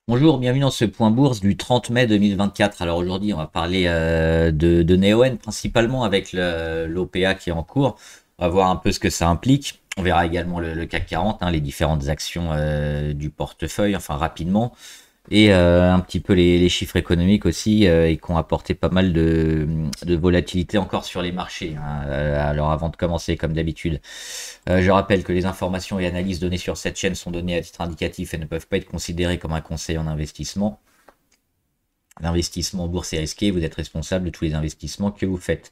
Bonjour, bienvenue dans ce point bourse du 30 mai 2024. Alors aujourd'hui, on va parler de Neoen principalement avec l'OPA qui est en cours. On va voir un peu ce que ça implique. On verra également le CAC 40, hein, les différentes actions du portefeuille, enfin rapidement. Et un petit peu les chiffres économiques aussi, et qui ont apporté pas mal de volatilité encore sur les marchés, hein. Alors avant de commencer, comme d'habitude, je rappelle que les informations et analyses données sur cette chaîne sont données à titre indicatif et ne peuvent pas être considérées comme un conseil en investissement. L'investissement en bourse est risqué, vous êtes responsable de tous les investissements que vous faites.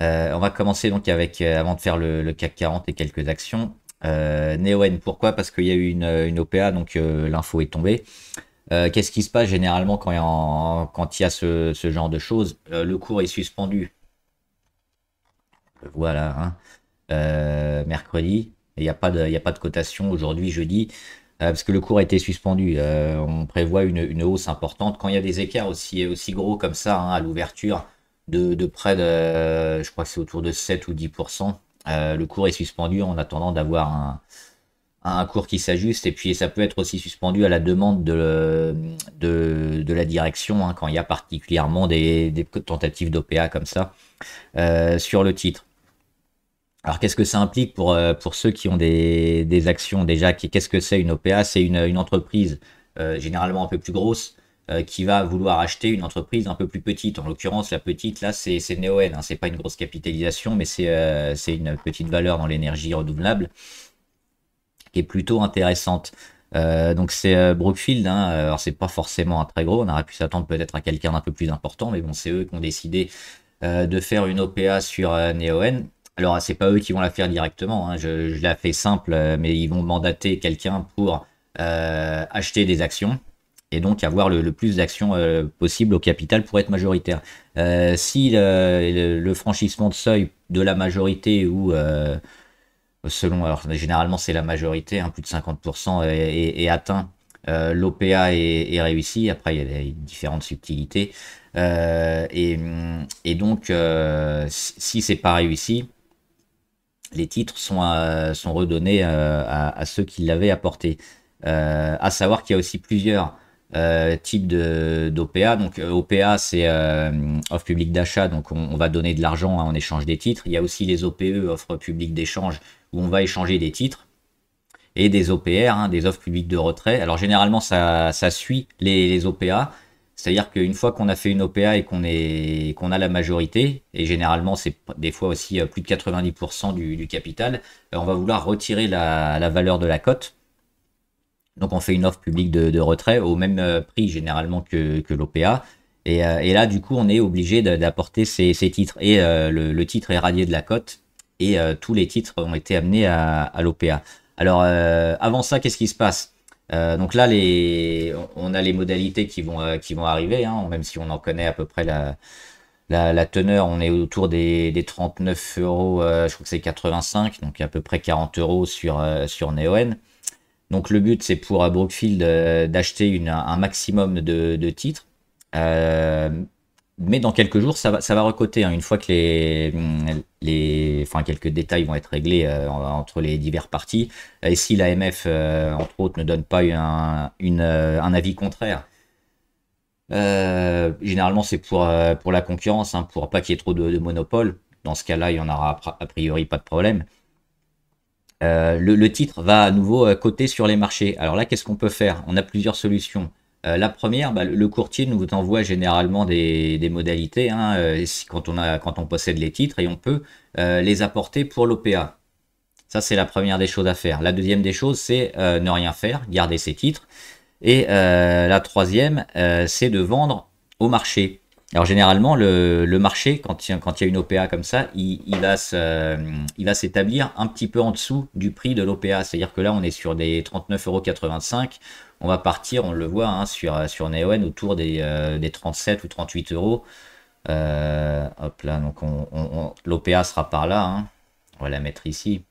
On va commencer donc avec, avant de faire le CAC 40 et quelques actions. Neoen, pourquoi? Parce qu'il y a eu une OPA, donc l'info est tombée. Qu'est-ce qui se passe généralement quand il y a ce genre de choses? Le cours est suspendu. Voilà, hein. Mercredi. Il n'y a pas de cotation aujourd'hui, jeudi, parce que le cours a été suspendu. On prévoit une hausse importante. Quand il y a des écarts aussi gros comme ça, hein, à l'ouverture, de près de, je crois que c'est autour de 7 ou 10%, le cours est suspendu en attendant d'avoir un cours qui s'ajuste. Et puis ça peut être aussi suspendu à la demande de la direction, hein, quand il y a particulièrement des tentatives d'OPA comme ça sur le titre. Alors, qu'est-ce que ça implique pour ceux qui ont des actions déjà? Qu'est-ce que c'est une OPA? C'est une entreprise généralement un peu plus grosse qui va vouloir acheter une entreprise un peu plus petite. En l'occurrence, la petite, là, c'est Neoen, hein. C'est pas une grosse capitalisation, mais c'est une petite valeur dans l'énergie renouvelable qui est plutôt intéressante. Donc, c'est Brookfield, hein. Alors, c'est pas forcément un très gros. On aurait pu s'attendre peut-être à quelqu'un d'un peu plus important, mais bon, c'est eux qui ont décidé de faire une OPA sur Neoen. Alors, c'est pas eux qui vont la faire directement, hein. Je la fais simple, mais ils vont mandater quelqu'un pour acheter des actions et donc avoir le plus d'actions possible au capital pour être majoritaire. Si le franchissement de seuil de la majorité ou selon, alors généralement c'est la majorité, hein, plus de 50% est atteint, l'OPA est réussi. Après, il y a des différentes subtilités. Et donc, si c'est pas réussi, les titres sont redonnés à ceux qui l'avaient apporté. À savoir qu'il y a aussi plusieurs types d'OPA. Donc OPA, c'est offre publique d'achat, donc on va donner de l'argent, hein, en échange des titres. Il y a aussi les OPE, offre publique d'échange, où on va échanger des titres. Et des OPR, hein, des offres publiques de retrait. Alors généralement, ça suit les OPA. C'est-à-dire qu'une fois qu'on a fait une OPA et qu'on a la majorité, et généralement c'est des fois aussi plus de 90% du capital, on va vouloir retirer la valeur de la cote. Donc on fait une offre publique de retrait au même prix généralement que l'OPA. Et là, du coup, on est obligé d'apporter ces titres. Et le titre est radié de la cote. Et tous les titres ont été amenés à l'OPA. Alors, avant ça, qu'est-ce qui se passe? Donc là, on a les modalités qui vont arriver, hein, même si on en connaît à peu près la teneur. On est autour des 39 euros, je crois que c'est 85, donc à peu près 40 euros sur Neoen. Donc le but, c'est pour Brookfield d'acheter un maximum de titres. Euh, mais dans quelques jours, ça va recoter, hein, une fois que enfin, quelques détails vont être réglés entre les diverses parties. Et si l'AMF, entre autres, ne donne pas un avis contraire, généralement c'est pour la concurrence, hein, pour pas qu'il y ait trop de monopole. Dans ce cas-là, il y en aura a priori pas de problème. Le titre va à nouveau coter sur les marchés. Alors là, qu'est-ce qu'on peut faire? On a plusieurs solutions. La première, bah, le courtier nous envoie généralement des modalités, hein, quand on possède les titres, et on peut les apporter pour l'OPA. Ça, c'est la première des choses à faire. La deuxième des choses, c'est ne rien faire, garder ses titres. Et la troisième, c'est de vendre au marché. Alors généralement, le marché, quand il y a une OPA comme ça, il va s'établir un petit peu en dessous du prix de l'OPA. C'est-à-dire que là, on est sur des 39,85 €. On va partir, on le voit, hein, sur Neoen, autour des 37 ou 38 euros. Hop là, donc l'OPA sera par là, hein. On va la mettre ici,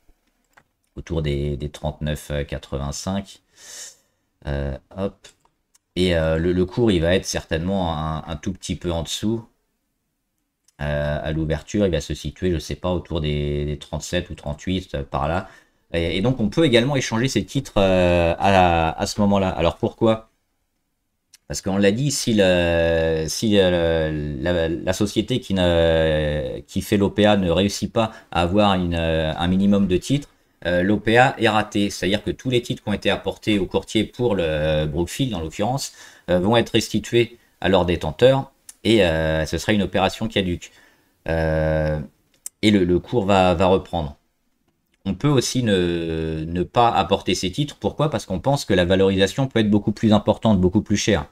autour des 39,85. Hop. Et le cours, il va être certainement un tout petit peu en dessous. À l'ouverture, il va se situer, je sais pas, autour des 37 ou 38, par là. Et donc, on peut également échanger ces titres à ce moment-là. Alors, pourquoi? Parce qu'on l'a dit, si la société qui fait l'OPA ne réussit pas à avoir un minimum de titres, l'OPA est raté. C'est-à-dire que tous les titres qui ont été apportés au courtier pour le Brookfield, en l'occurrence, vont être restitués à leurs détenteurs et ce sera une opération caduque. Euh, et le cours va reprendre. On peut aussi ne pas apporter ces titres. Pourquoi? Parce qu'on pense que la valorisation peut être beaucoup plus importante, beaucoup plus chère.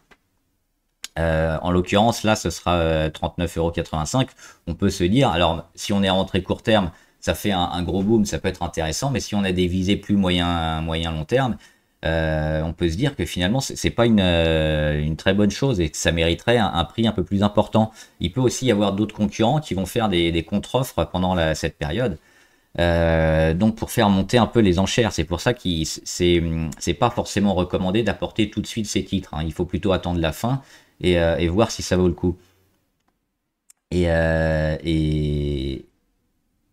En l'occurrence, là, ce sera 39,85 €. On peut se dire, alors si on est rentré court terme, ça fait un gros boom, ça peut être intéressant, mais si on a des visées plus moyen long terme, on peut se dire que finalement, c'est pas une très bonne chose et que ça mériterait un prix un peu plus important. Il peut aussi y avoir d'autres concurrents qui vont faire des contre-offres pendant cette période. Donc pour faire monter un peu les enchères, c'est pour ça que c'est pas forcément recommandé d'apporter tout de suite ces titres, hein. Il faut plutôt attendre la fin et voir si ça vaut le coup. Et, euh, et,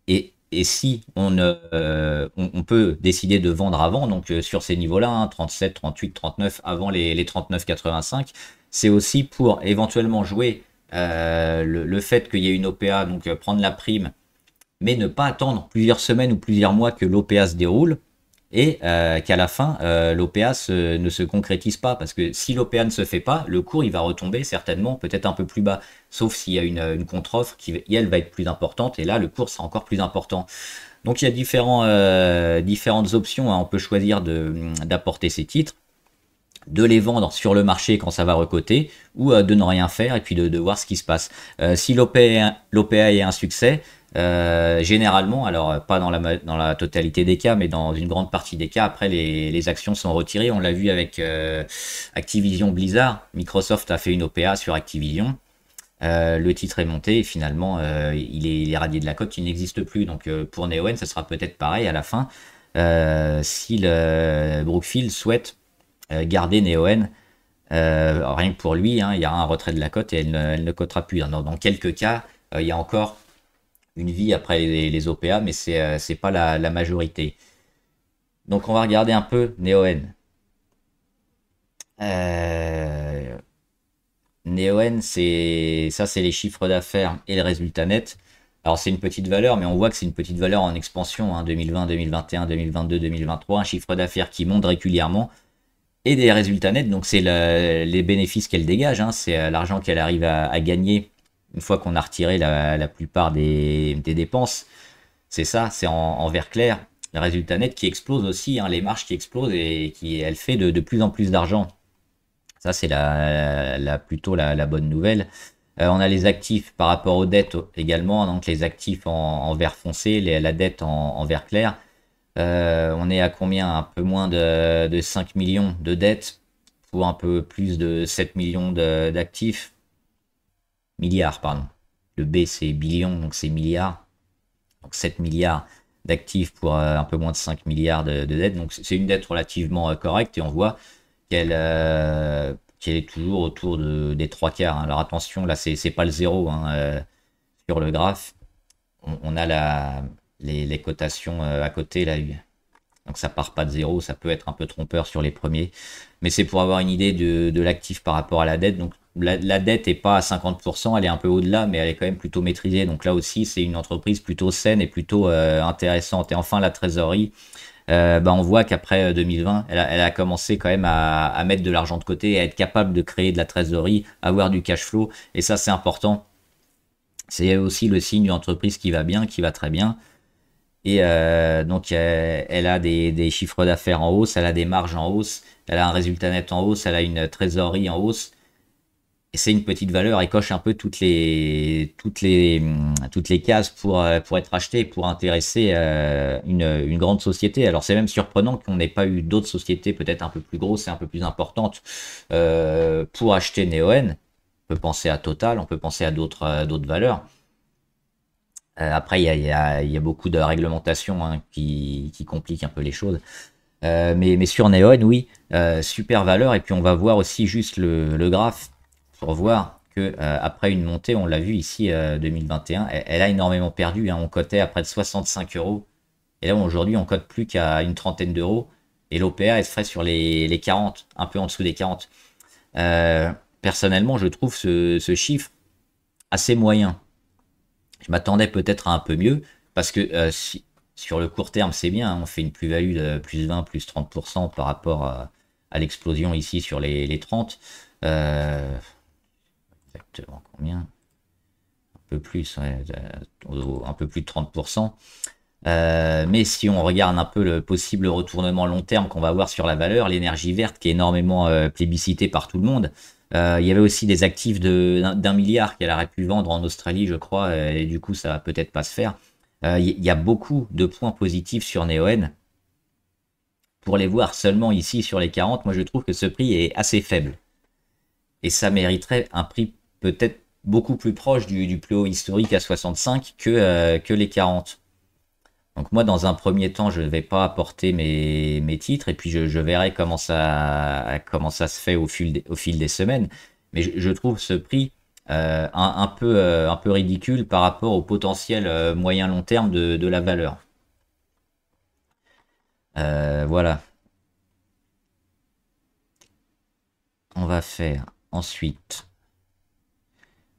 et si on peut décider de vendre avant, donc sur ces niveaux-là, hein, 37, 38, 39, avant les 39,85, c'est aussi pour éventuellement jouer le fait qu'il y ait une OPA, donc prendre la prime mais ne pas attendre plusieurs semaines ou plusieurs mois que l'OPA se déroule et qu'à la fin, l'OPA ne se concrétise pas. Parce que si l'OPA ne se fait pas, le cours il va retomber certainement peut-être un peu plus bas, sauf s'il y a une contre-offre qui, elle, va être plus importante, et là, le cours sera encore plus important. Donc il y a différentes options, hein. On peut choisir d'apporter ces titres, de les vendre sur le marché quand ça va recoter, ou de ne rien faire et puis de voir ce qui se passe. Si l'OPA est un succès, généralement, alors pas dans la totalité des cas, mais dans une grande partie des cas, après les actions sont retirées. On l'a vu avec Activision Blizzard. Microsoft a fait une OPA sur Activision. Le titre est monté et finalement il est radié de la cote, il n'existe plus. Donc pour Neoen, ça sera peut-être pareil à la fin. Si le Brookfield souhaite garder Neoen, rien que pour lui, hein, il y aura un retrait de la cote et elle ne cotera plus. Dans quelques cas, il y a encore une vie après les OPA, mais c'est pas la majorité. Donc on va regarder un peu Neoen. Euh, Neoen, c'est les chiffres d'affaires et le résultat net. Alors c'est une petite valeur, mais on voit que c'est une petite valeur en expansion, hein, 2020, 2021, 2022, 2023, un chiffre d'affaires qui monte régulièrement et des résultats nets. Donc c'est les bénéfices qu'elle dégage, hein, c'est l'argent qu'elle arrive à gagner une fois qu'on a retiré la plupart des dépenses. C'est ça, c'est en vert clair. Le résultat net qui explose aussi, hein, les marges qui explosent et elle fait de plus en plus d'argent. Ça, c'est plutôt la bonne nouvelle. On a les actifs par rapport aux dettes également, donc les actifs en vert foncé, la dette en vert clair. On est à combien? Un peu moins de 5 millions de dettes pour un peu plus de 7 millions d'actifs. Milliards, pardon. Le B, c'est billion, donc c'est milliards. Donc 7 milliards d'actifs pour un peu moins de 5 milliards de dettes. Donc c'est une dette relativement correcte et on voit qu'elle est toujours autour des trois quarts, hein. Alors attention, là c'est pas le zéro, hein, sur le graphe. On a les cotations à côté là. Donc ça part pas de zéro, ça peut être un peu trompeur sur les premiers. Mais c'est pour avoir une idée de l'actif par rapport à la dette. Donc la dette est pas à 50%, elle est un peu au-delà, mais elle est quand même plutôt maîtrisée. Donc là aussi, c'est une entreprise plutôt saine et plutôt intéressante. Et enfin, la trésorerie, on voit qu'après 2020, elle a commencé quand même à mettre de l'argent de côté, à être capable de créer de la trésorerie, avoir du cash flow. Et ça, c'est important. C'est aussi le signe d'une entreprise qui va bien, qui va très bien. Et donc, elle a des chiffres d'affaires en hausse, elle a des marges en hausse, elle a un résultat net en hausse, elle a une trésorerie en hausse. Et c'est une petite valeur, elle coche un peu toutes les cases pour être achetée, pour intéresser une grande société. Alors c'est même surprenant qu'on n'ait pas eu d'autres sociétés peut-être un peu plus grosses et un peu plus importantes pour acheter Neoen. On peut penser à Total, on peut penser à d'autres valeurs. Après, il y a beaucoup de réglementations, hein, qui compliquent un peu les choses. Mais sur Neoen, oui, super valeur. Et puis on va voir aussi juste le graphe pour voir que après une montée, on l'a vu ici 2021, elle a énormément perdu, hein. On cotait à près de 65 euros. Et là aujourd'hui, on cote plus qu'à une trentaine d'euros. Et l'OPA, elle se ferait sur les 40, un peu en dessous des 40. Personnellement, je trouve ce chiffre assez moyen. Je m'attendais peut-être à un peu mieux, parce que sur le court terme, c'est bien, hein, on fait une plus-value de plus 20, plus 30% par rapport à l'explosion ici sur les 30. Exactement combien? Un peu plus, ouais, un peu plus de 30%. Mais si on regarde un peu le possible retournement long terme qu'on va avoir sur la valeur, l'énergie verte qui est énormément plébiscitée par tout le monde, il y avait aussi des actifs d'un milliard qu'elle aurait pu vendre en Australie, je crois, et du coup ça va peut-être pas se faire. Il y a beaucoup de points positifs sur Neoen. Pour les voir seulement ici sur les 40, moi je trouve que ce prix est assez faible. Et ça mériterait un prix peut-être beaucoup plus proche du plus haut historique à 65 que les 40. Donc moi, dans un premier temps, je ne vais pas apporter mes titres et puis je verrai comment ça se fait au fil des semaines. Mais je trouve ce prix un peu ridicule par rapport au potentiel moyen long terme de la valeur. Voilà. On va faire ensuite.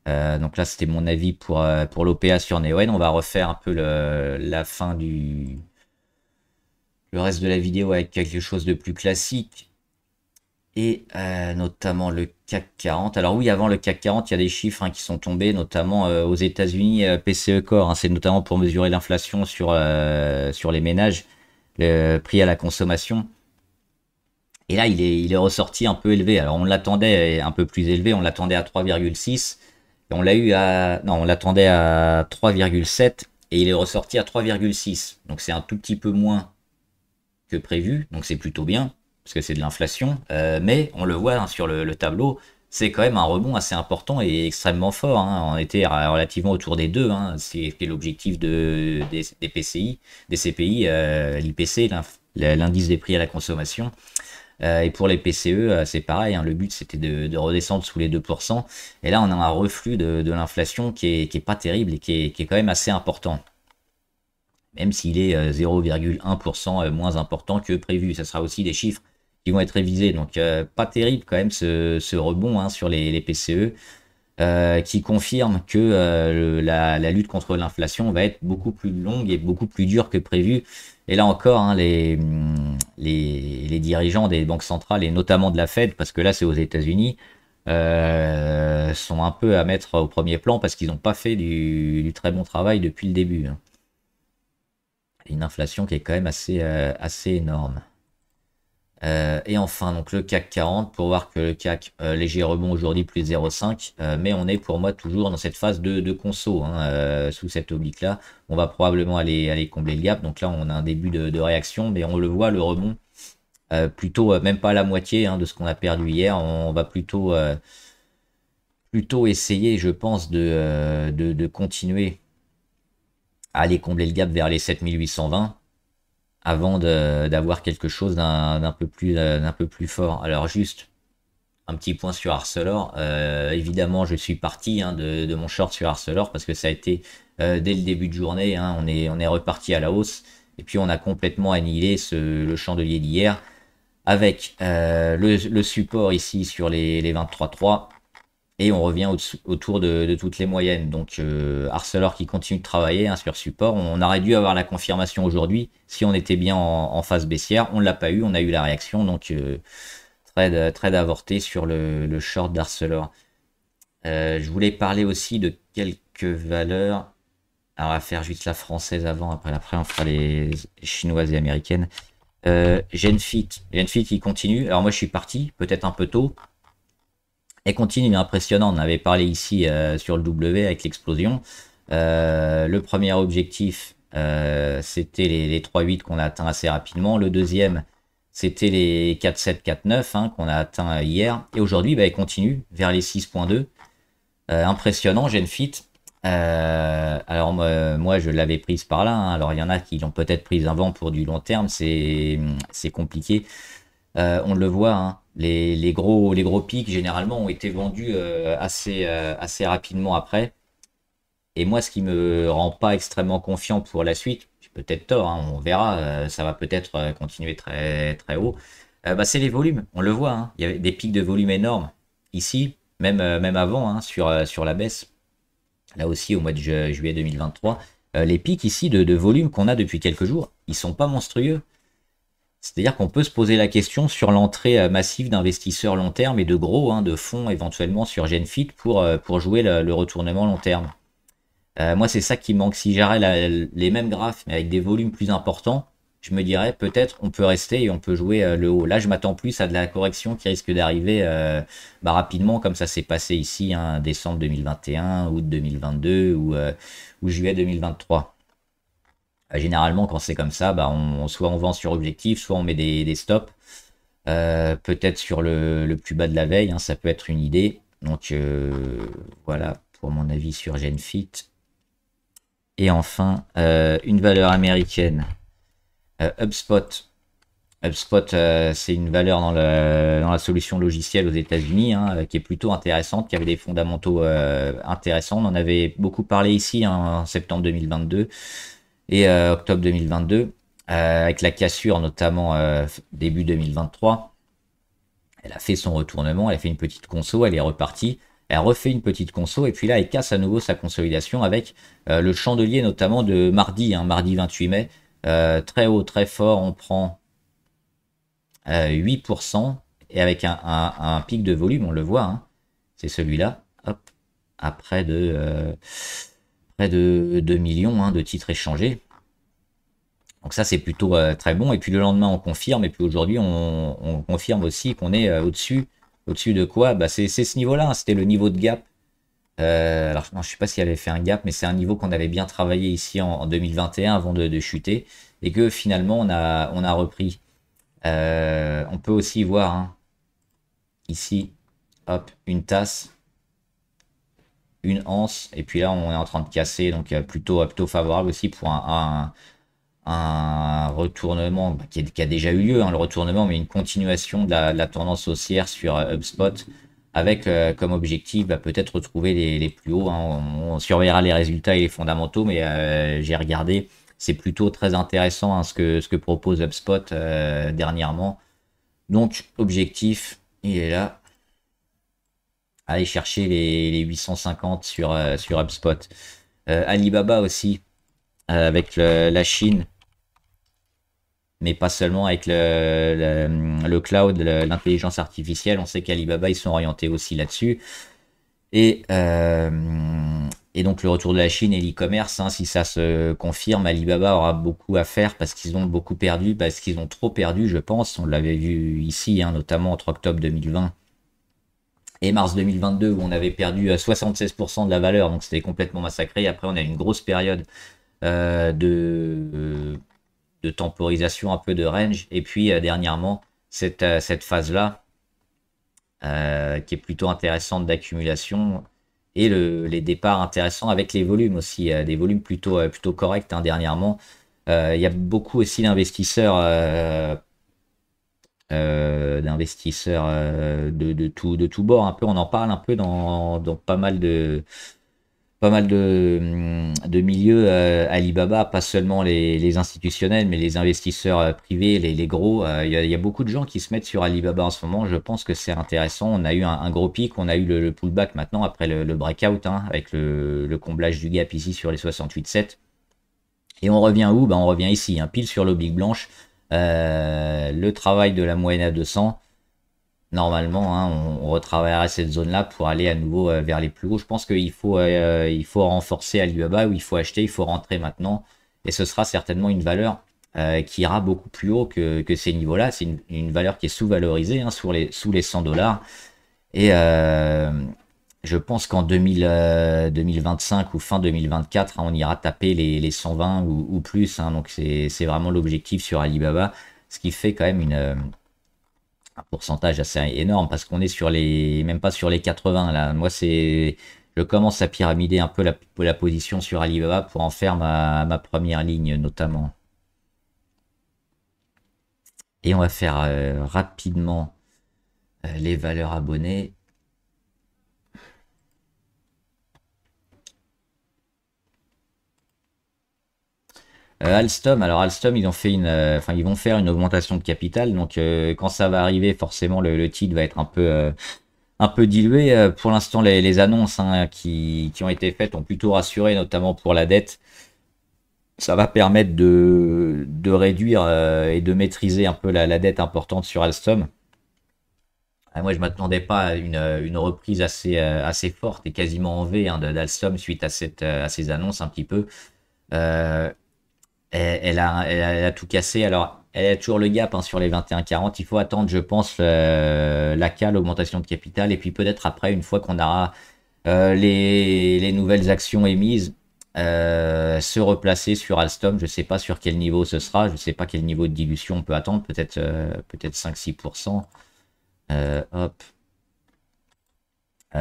Donc là, c'était mon avis pour l'OPA sur Neoen. On va refaire un peu la fin le reste de la vidéo avec quelque chose de plus classique. Et notamment le CAC 40. Alors oui, avant le CAC 40, il y a des chiffres hein, qui sont tombés, notamment aux États-Unis, PCE Core. Hein, c'est notamment pour mesurer l'inflation sur les ménages, le prix à la consommation. Et là, il est ressorti un peu élevé. Alors on l'attendait un peu plus élevé, on l'attendait à 3,6. Et on l'a eu à... Non, on l'attendait à 3,7 et il est ressorti à 3,6. Donc c'est un tout petit peu moins que prévu, donc c'est plutôt bien, parce que c'est de l'inflation, mais on le voit hein, sur le tableau, c'est quand même un rebond assez important et extrêmement fort. Hein. On était relativement autour des 2, hein. C'était l'objectif des PCI, des CPI, l'IPC, l'indice des prix à la consommation. Et pour les PCE, c'est pareil, hein, le but c'était de redescendre sous les 2%. Et là, on a un reflux de l'inflation qui est pas terrible et qui est quand même assez important. Même s'il est 0,1% moins important que prévu. Ça sera aussi des chiffres qui vont être révisés. Donc pas terrible quand même ce rebond hein, sur les PCE. Qui confirme que la lutte contre l'inflation va être beaucoup plus longue et beaucoup plus dure que prévu. Et là encore, hein, les dirigeants des banques centrales et notamment de la Fed, parce que là c'est aux États-Unis, sont un peu à mettre au premier plan parce qu'ils n'ont pas fait du très bon travail depuis le début. Hein. Une inflation qui est quand même assez énorme. Et enfin, donc le CAC 40, pour voir que le CAC, léger rebond aujourd'hui, plus 0,5, mais on est pour moi toujours dans cette phase de conso, hein, sous cette oblique-là. On va probablement aller combler le gap, donc là on a un début de réaction, mais on le voit, le rebond, plutôt même pas à la moitié hein, de ce qu'on a perdu hier, on va plutôt essayer, je pense, de continuer à aller combler le gap vers les 7820 avant d'avoir quelque chose d'un peu plus fort. Alors juste un petit point sur Arcelor. Évidemment, je suis parti hein, de mon short sur Arcelor parce que ça a été dès le début de journée, hein, on est reparti à la hausse et puis on a complètement annihilé le chandelier d'hier avec le support ici sur les 23,3 et on revient autour de toutes les moyennes. Donc Arcelor qui continue de travailler hein, sur support. On aurait dû avoir la confirmation aujourd'hui si on était bien en phase baissière. On ne l'a pas eu, on a eu la réaction. Donc trade avorté sur le short d'Arcelor. Je voulais parler aussi de quelques valeurs. Alors on va faire juste la française avant, après on fera les chinoises et américaines. Genfit qui continue. Alors moi je suis parti, peut-être un peu tôt. Elle continue impressionnante. On avait parlé ici sur le W avec l'explosion. Le premier objectif, c'était les 3,8 qu'on a atteint assez rapidement. Le deuxième, c'était les 4,7, 4,9 hein, qu'on a atteint hier. Et aujourd'hui, bah, elle continue vers les 6,2. Impressionnant, Genfit. Alors moi, je l'avais prise par là. Hein. Alors il y en a qui l'ont peut-être prise avant pour du long terme. C'est compliqué. On le voit, hein, les gros pics généralement ont été vendus assez rapidement après. Et moi, ce qui me rend pas extrêmement confiant pour la suite, j'ai peut-être tort, hein, on verra, ça va peut-être continuer très très haut. Bah, c'est les volumes, on le voit, hein, il y avait des pics de volume énormes ici, même avant, hein, sur la baisse, là aussi au mois de juillet 2023, les pics ici de volume qu'on a depuis quelques jours, ils sont pas monstrueux. C'est-à-dire qu'on peut se poser la question sur l'entrée massive d'investisseurs long terme et de gros, hein, de fonds éventuellement sur Genfit pour jouer le retournement long terme. Moi, c'est ça qui me manque. Si j'arrête les mêmes graphes, mais avec des volumes plus importants, je me dirais peut-être on peut rester et on peut jouer le haut. Là, je m'attends plus à de la correction qui risque d'arriver rapidement, comme ça s'est passé ici, hein, décembre 2021, août 2022 ou juillet 2023. Généralement, quand c'est comme ça, soit on vend sur objectif, soit on met des stops. Peut-être sur le plus bas de la veille, hein, ça peut être une idée. Donc voilà pour mon avis sur Genfit. Et enfin, une valeur américaine, HubSpot. HubSpot, c'est une valeur dans la solution logicielle aux États-Unis, hein, qui est plutôt intéressante, qui avait des fondamentaux intéressants. On en avait beaucoup parlé ici, hein, en septembre 2022 et octobre 2022, avec la cassure notamment début 2023. Elle a fait son retournement, elle a fait une petite conso, elle est repartie. Elle refait une petite conso et puis là elle casse à nouveau sa consolidation avec le chandelier notamment de mardi, hein, mardi 28 mai. Très haut, très fort, on prend 8% et avec un pic de volume, on le voit, hein, c'est celui-là, hop, à près de 2 millions, hein, de titres échangés. Donc ça c'est plutôt très bon. Et puis le lendemain on confirme et puis aujourd'hui on confirme aussi qu'on est au-dessus. Au-dessus de quoi? C'est ce niveau-là, hein, c'était le niveau de gap. Alors non, je sais pas si elle avait fait un gap, mais c'est un niveau qu'on avait bien travaillé ici en 2021 avant de chuter et que finalement on a repris. On peut aussi voir, hein, ici, hop, une tasse, une anse, et puis là on est en train de casser, donc plutôt favorable aussi pour un retournement qui a déjà eu lieu, hein, le retournement, mais une continuation de la tendance haussière sur HubSpot avec comme objectif peut-être retrouver les plus hauts, hein. On surveillera les résultats et les fondamentaux, mais j'ai regardé, c'est plutôt très intéressant, hein, ce que propose HubSpot dernièrement. Donc objectif, il est là. Aller chercher les 850 sur HubSpot. Alibaba aussi, avec la Chine, mais pas seulement avec le cloud, l'intelligence artificielle. On sait qu'Alibaba, ils sont orientés aussi là-dessus. Et donc le retour de la Chine et l'e-commerce, hein, si ça se confirme, Alibaba aura beaucoup à faire parce qu'ils ont beaucoup perdu, parce qu'ils ont trop perdu, je pense. On l'avait vu ici, hein, notamment entre octobre 2020 et mars 2022, où on avait perdu 76% de la valeur, donc c'était complètement massacré. Après, on a une grosse période de temporisation, un peu de range, et puis dernièrement cette phase-là qui est plutôt intéressante d'accumulation et les départs intéressants avec les volumes aussi, des volumes plutôt corrects, hein, dernièrement. Il y a beaucoup aussi d'investisseurs de tout bord, un peu, on en parle un peu dans pas mal de milieux, Alibaba, pas seulement les institutionnels, mais les investisseurs privés, les gros. Il y a beaucoup de gens qui se mettent sur Alibaba en ce moment. Je pense que c'est intéressant. On a eu un gros pic, on a eu le pullback maintenant après le breakout, hein, avec le comblage du gap ici sur les 68,7. Et on revient où? On revient ici, hein, pile sur l'oblique blanche. Le travail de la moyenne à 200. Normalement, hein, on retravaillera cette zone-là pour aller à nouveau vers les plus hauts. Je pense qu'il faut renforcer Alibaba, ou il faut acheter, il faut rentrer maintenant. Et ce sera certainement une valeur qui ira beaucoup plus haut que ces niveaux-là. C'est une valeur qui est sous-valorisée, hein, sous les $100. Et je pense qu'en 2025 ou fin 2024, hein, on ira taper les 120 ou plus, hein. Donc c'est vraiment l'objectif sur Alibaba. Ce qui fait quand même un pourcentage assez énorme parce qu'on est même pas sur les 80 là. Moi, je commence à pyramider un peu la position sur Alibaba pour en faire ma première ligne notamment. Et on va faire rapidement les valeurs abonnées. Alstom, alors Alstom, ils vont faire une augmentation de capital, donc quand ça va arriver, forcément le titre va être un peu dilué. Pour l'instant, les annonces hein, qui ont été faites ont plutôt rassuré, notamment pour la dette. Ça va permettre de réduire et de maîtriser un peu la dette importante sur Alstom. Moi, je m'attendais pas à une reprise assez forte et quasiment en V hein, d'Alstom suite à ces annonces un petit peu. Euh, elle a tout cassé. Alors, elle a toujours le gap hein, sur les 21,40. Il faut attendre, je pense, l'AK, l'augmentation de capital. Et puis peut-être après, une fois qu'on aura les nouvelles actions émises, se replacer sur Alstom. Je ne sais pas sur quel niveau ce sera. Je ne sais pas quel niveau de dilution on peut attendre. Peut-être 5-6%. Hop.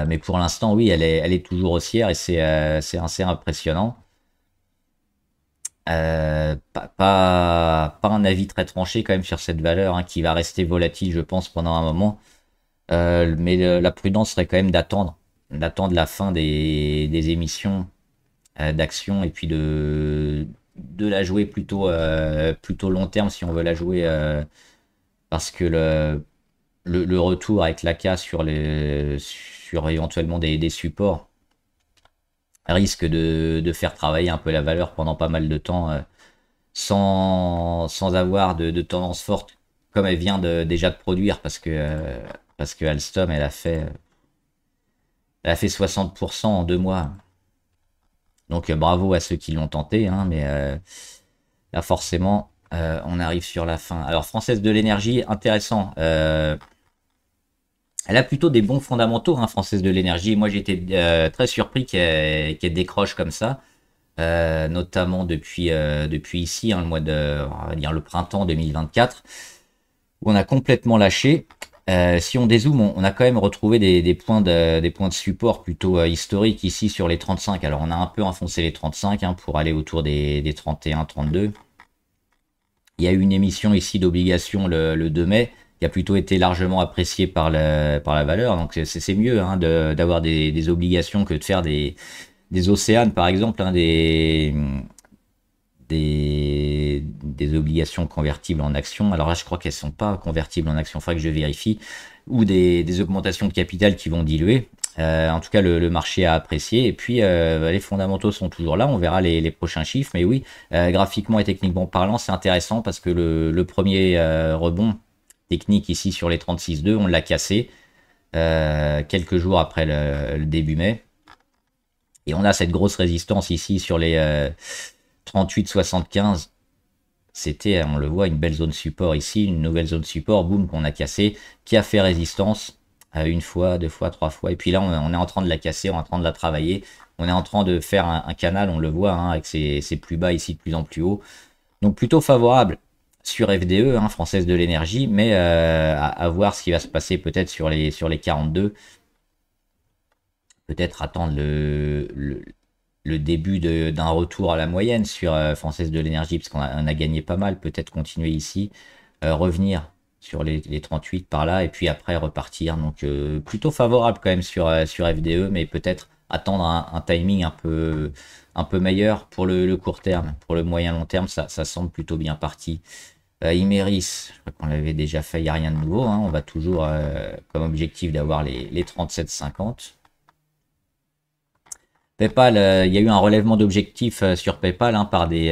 Mais pour l'instant, oui, elle est toujours haussière et c'est assez impressionnant. Pas un avis très tranché quand même sur cette valeur hein, qui va rester volatile, je pense, pendant un moment. Mais la prudence serait quand même d'attendre la fin des émissions d'actions et puis de la jouer plutôt long terme si on veut la jouer parce que le retour avec l'AK sur éventuellement des supports risque de faire travailler un peu la valeur pendant pas mal de temps sans avoir de tendance forte comme elle vient déjà de produire parce que Alstom elle a fait 60% en 2 mois. Donc bravo à ceux qui l'ont tenté, hein, mais là forcément on arrive sur la fin. Alors Française de l'énergie, intéressant. Elle a plutôt des bons fondamentaux, hein, Française de l'énergie. Moi j'étais très surpris qu'elle décroche comme ça. Notamment depuis ici, hein, on va dire le printemps 2024, où on a complètement lâché. Si on dézoome, on a quand même retrouvé des points de support plutôt historiques ici sur les 35. Alors on a un peu enfoncé les 35 hein, pour aller autour des 31, 32. Il y a eu une émission ici d'obligation le 2 mai qui a plutôt été largement appréciée par la valeur. Donc c'est mieux hein, d'avoir des obligations que de faire des Océanes, par exemple, hein, des obligations convertibles en actions. Alors là, je crois qu'elles ne sont pas convertibles en actions, il faudrait que je vérifie. Ou des augmentations de capital qui vont diluer. En tout cas, le marché a apprécié. Et puis, les fondamentaux sont toujours là. On verra les prochains chiffres. Mais oui, graphiquement et techniquement parlant, c'est intéressant parce que le premier rebond technique ici sur les 36,2, on l'a cassé quelques jours après le début mai. Et on a cette grosse résistance ici sur les 38,75. C'était, on le voit, une belle zone support ici, une nouvelle zone support, boum, qu'on a cassé, qui a fait résistance une fois, 2 fois, 3 fois. Et puis là, on est en train de la casser, on est en train de la travailler. On est en train de faire un canal, on le voit, hein, avec ses plus bas ici de plus en plus haut. Donc plutôt favorable sur FDE, hein, Française de l'énergie, mais à voir ce qui va se passer peut-être sur les 42. Peut-être attendre le début d'un retour à la moyenne sur Française de l'énergie, parce qu'on a gagné pas mal, peut-être continuer ici, revenir sur les 38 par là, et puis après repartir. Donc plutôt favorable quand même sur FDE, mais peut-être attendre un timing un peu meilleur pour le court terme. Pour le moyen long terme, ça semble plutôt bien parti. Imeris, je crois qu'on l'avait déjà fait, il n'y a rien de nouveau. Hein. On va toujours comme objectif d'avoir les 37,50. PayPal, il y a eu un relèvement d'objectifs sur PayPal hein, par des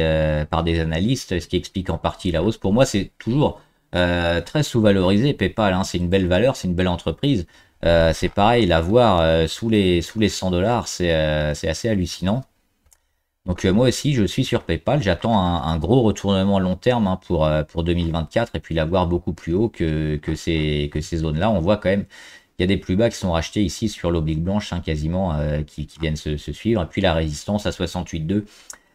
analystes, ce qui explique en partie la hausse. Pour moi, c'est toujours très sous-valorisé. PayPal, hein, c'est une belle valeur, c'est une belle entreprise. C'est pareil, la voir sous les 100 dollars, c'est assez hallucinant. Donc moi aussi, je suis sur PayPal. J'attends un gros retournement long terme hein, pour 2024 et puis la voir beaucoup plus haut que ces zones-là. On voit quand même il y a des plus bas qui sont rachetés ici sur l'oblique blanche, hein, quasiment, qui viennent se suivre. Et puis la résistance à 68,2,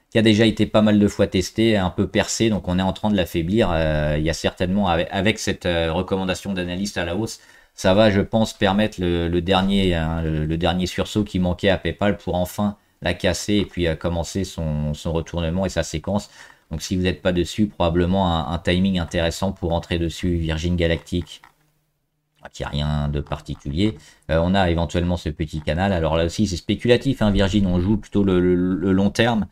qui a déjà été pas mal de fois testée, un peu percée, donc on est en train de l'affaiblir. Il y a certainement, avec cette recommandation d'analyste à la hausse, ça va, je pense, permettre le dernier sursaut qui manquait à PayPal pour enfin la casser et puis commencer son retournement et sa séquence. Donc si vous n'êtes pas dessus, probablement un timing intéressant pour entrer dessus. Virgin Galactic, qui a rien de particulier. On a éventuellement ce petit canal. Alors là aussi, c'est spéculatif. Hein, Virgin, on joue plutôt le long terme.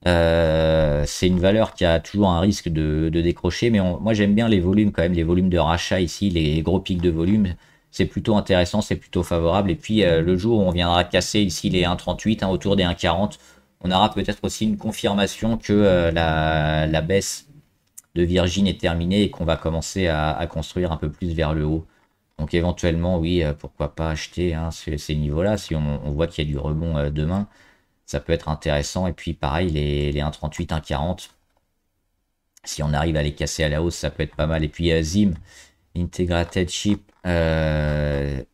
C'est une valeur qui a toujours un risque de décrocher. Mais moi, j'aime bien les volumes quand même, les volumes de rachat ici, les gros pics de volume. c'est plutôt intéressant, c'est plutôt favorable. Et puis le jour où on viendra casser ici les 1,38, hein, autour des 1,40, on aura peut-être aussi une confirmation que la baisse de Virgin est terminée et qu'on va commencer à construire un peu plus vers le haut. Donc éventuellement, oui, pourquoi pas acheter, hein, ces niveaux-là, si on voit qu'il y a du rebond demain, ça peut être intéressant. Et puis pareil, les 1,38, 1,40, si on arrive à les casser à la hausse, ça peut être pas mal. Et puis ZIM, Integrated Chip, c'est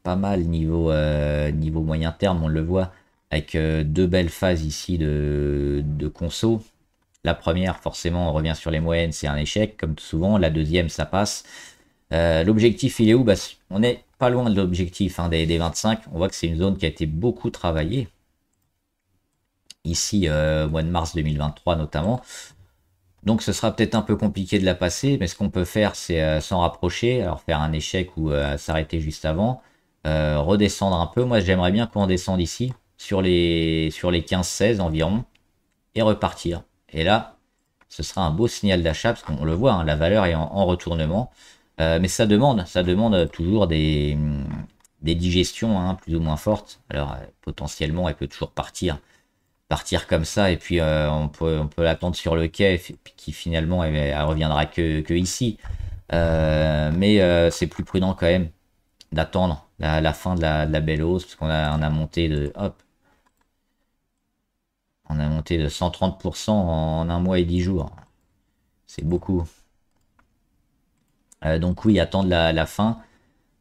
pas mal niveau moyen terme, on le voit, avec deux belles phases ici de conso. La première, forcément, on revient sur les moyennes, c'est un échec, comme souvent. La deuxième, ça passe. L'objectif, il est où? Bah, on n'est pas loin de l'objectif, hein, des 25. On voit que c'est une zone qui a été beaucoup travaillée. Ici, mois de mars 2023 notamment. Donc ce sera peut-être un peu compliqué de la passer, mais ce qu'on peut faire, c'est s'en rapprocher, alors faire un échec ou s'arrêter juste avant, redescendre un peu. Moi, j'aimerais bien qu'on descende ici, sur les 15-16 environ, et repartir. Et là, ce sera un beau signal d'achat, parce qu'on le voit, hein, la valeur est en retournement. Mais ça demande toujours des digestions, hein, plus ou moins fortes. Alors potentiellement, elle peut toujours partir comme ça, et puis on peut l'attendre sur le quai, qui finalement elle reviendra que ici. Mais c'est plus prudent quand même d'attendre la fin de la belle hausse, parce qu'on a monté de, hop, on a monté de 130% en un mois et 10 jours. C'est beaucoup. Donc oui, attendre la fin,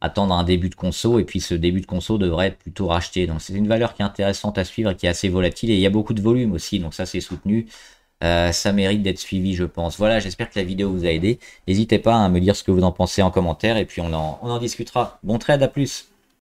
attendre un début de conso, et puis ce début de conso devrait être plutôt racheté. Donc c'est une valeur qui est intéressante à suivre et qui est assez volatile, et il y a beaucoup de volume aussi, donc ça c'est soutenu. Ça mérite d'être suivi, je pense. Voilà, j'espère que la vidéo vous a aidé. N'hésitez pas à me dire ce que vous en pensez en commentaire, et puis on en discutera. Bon trade, à plus!